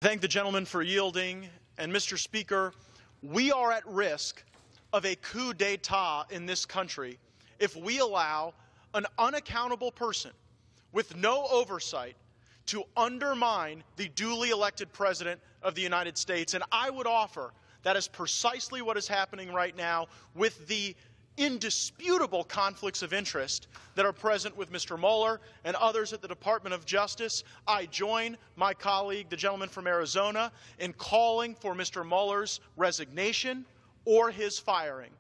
Thank the gentleman for yielding. And Mr. Speaker, we are at risk of a coup d'etat in this country if we allow an unaccountable person with no oversight to undermine the duly elected President of the United States. And I would offer that is precisely what is happening right now with the indisputable conflicts of interest that are present with Mr. Mueller and others at the Department of Justice. I join my colleague, the gentleman from Arizona, in calling for Mr. Mueller's resignation or his firing.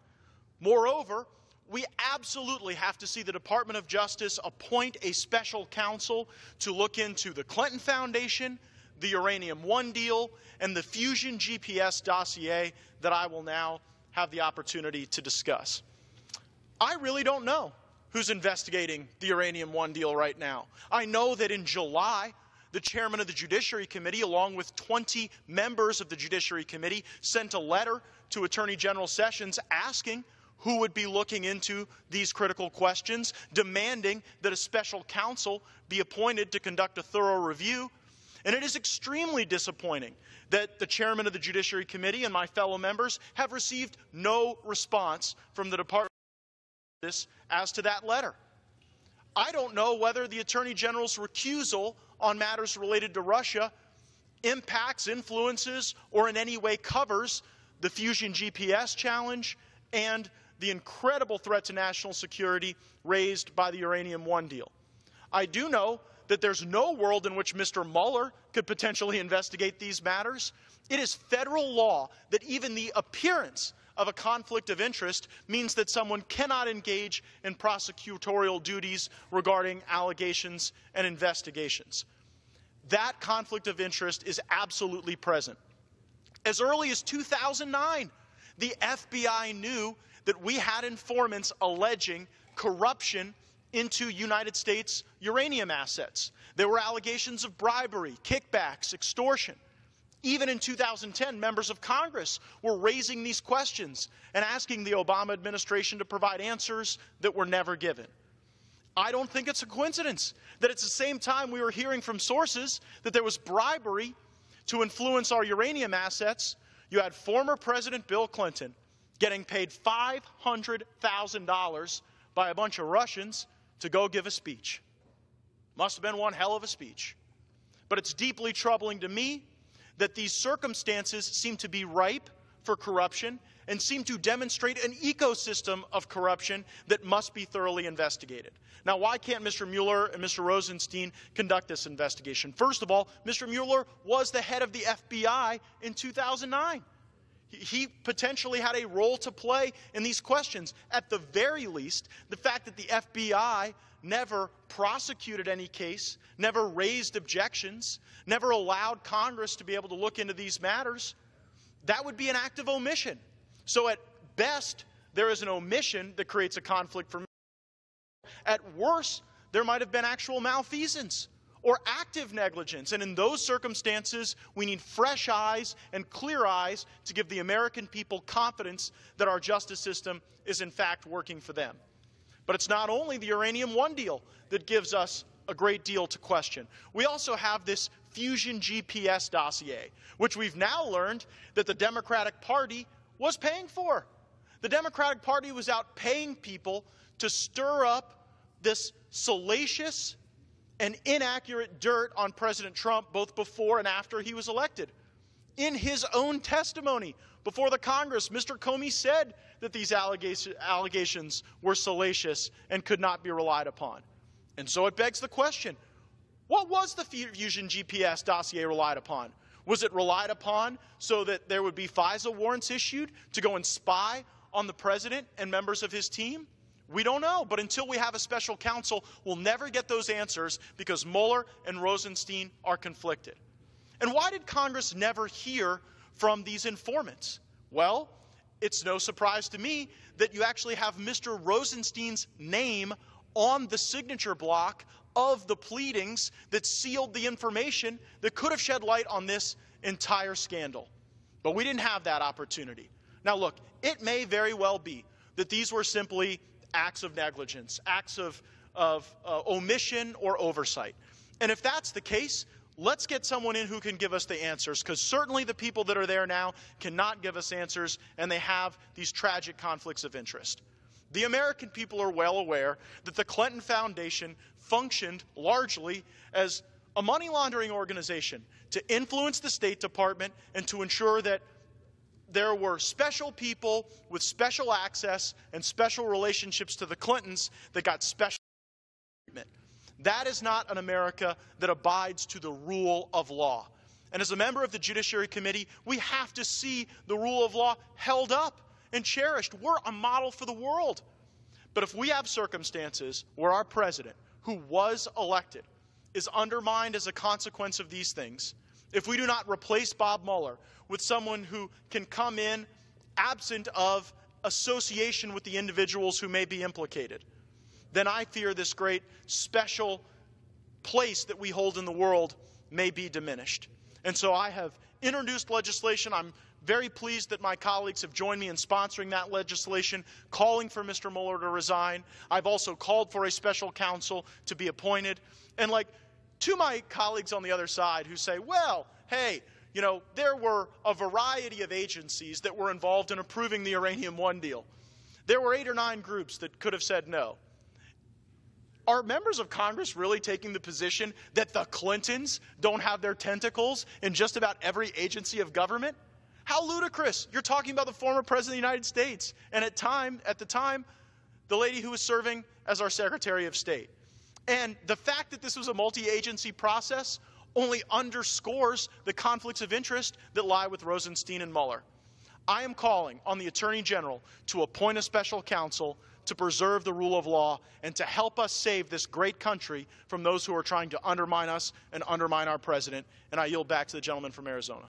Moreover, we absolutely have to see the Department of Justice appoint a special counsel to look into the Clinton Foundation, the Uranium One deal, and the Fusion GPS dossier that I will now have the opportunity to discuss. I really don't know who's investigating the Uranium One deal right now. I know that in July, the chairman of the Judiciary Committee, along with 20 members of the Judiciary Committee, sent a letter to Attorney General Sessions asking who would be looking into these critical questions, demanding that a special counsel be appointed to conduct a thorough review. And it is extremely disappointing that the chairman of the Judiciary Committee and my fellow members have received no response from the Department of Justice as to that letter. I don't know whether the Attorney General's recusal on matters related to Russia impacts, influences, or in any way covers the Fusion GPS challenge and the incredible threat to national security raised by the Uranium One deal. I do know that there's no world in which Mr. Mueller could potentially investigate these matters. It is federal law that even the appearance of a conflict of interest means that someone cannot engage in prosecutorial duties regarding allegations and investigations. That conflict of interest is absolutely present. As early as 2009, the FBI knew that we had informants alleging corruption into United States uranium assets. There were allegations of bribery, kickbacks, extortion. Even in 2010, members of Congress were raising these questions and asking the Obama administration to provide answers that were never given. I don't think it's a coincidence that at the same time we were hearing from sources that there was bribery to influence our uranium assets, you had former President Bill Clinton getting paid $500,000 by a bunch of Russians to go give a speech. Must have been one hell of a speech. But it's deeply troubling to me that these circumstances seem to be ripe for corruption and seem to demonstrate an ecosystem of corruption that must be thoroughly investigated. Now, why can't Mr. Mueller and Mr. Rosenstein conduct this investigation? First of all, Mr. Mueller was the head of the FBI in 2009. He potentially had a role to play in these questions. At the very least, the fact that the FBI never prosecuted any case, never raised objections, never allowed Congress to be able to look into these matters, that would be an act of omission. So at best, there is an omission that creates a conflict for me. At worst, there might have been actual malfeasance or active negligence. And in those circumstances, we need fresh eyes and clear eyes to give the American people confidence that our justice system is in fact working for them. But it's not only the Uranium One deal that gives us a great deal to question. We also have this Fusion GPS dossier, which we've now learned that the Democratic Party was paying for. The Democratic Party was out paying people to stir up this salacious and inaccurate dirt on President Trump both before and after he was elected. In his own testimony before the Congress, Mr. Comey said that these allegations were salacious and could not be relied upon. And so it begs the question, what was the Fusion GPS dossier relied upon? Was it relied upon so that there would be FISA warrants issued to go and spy on the President and members of his team? We don't know, but until we have a special counsel, we'll never get those answers because Mueller and Rosenstein are conflicted. And why did Congress never hear from these informants? Well, it's no surprise to me that you actually have Mr. Rosenstein's name on the signature block of the pleadings that sealed the information that could have shed light on this entire scandal. But we didn't have that opportunity. Now look, it may very well be that these were simply acts of negligence, acts of omission or oversight. And if that's the case, let's get someone in who can give us the answers, because certainly the people that are there now cannot give us answers, and they have these tragic conflicts of interest. The American people are well aware that the Clinton Foundation functioned largely as a money laundering organization to influence the State Department and to ensure that there were special people with special access and special relationships to the Clintons that got special treatment. That is not an America that abides to the rule of law. And as a member of the Judiciary Committee, we have to see the rule of law held up and cherished. We're a model for the world. But if we have circumstances where our president, who was elected, is undermined as a consequence of these things, if we do not replace Bob Mueller with someone who can come in absent of association with the individuals who may be implicated, then I fear this great special place that we hold in the world may be diminished. And so I have introduced legislation. I'm very pleased that my colleagues have joined me in sponsoring that legislation, calling for Mr. Mueller to resign. I've also called for a special counsel to be appointed. And to my colleagues on the other side who say, well, hey, there were a variety of agencies that were involved in approving the Uranium One deal. There were 8 or 9 groups that could have said no. Are members of Congress really taking the position that the Clintons don't have their tentacles in just about every agency of government? How ludicrous. You're talking about the former President of the United States, and at the time, the lady who was serving as our Secretary of State. And the fact that this was a multi-agency process only underscores the conflicts of interest that lie with Rosenstein and Mueller. I am calling on the Attorney General to appoint a special counsel to preserve the rule of law and to help us save this great country from those who are trying to undermine us and undermine our president. And I yield back to the gentleman from Arizona.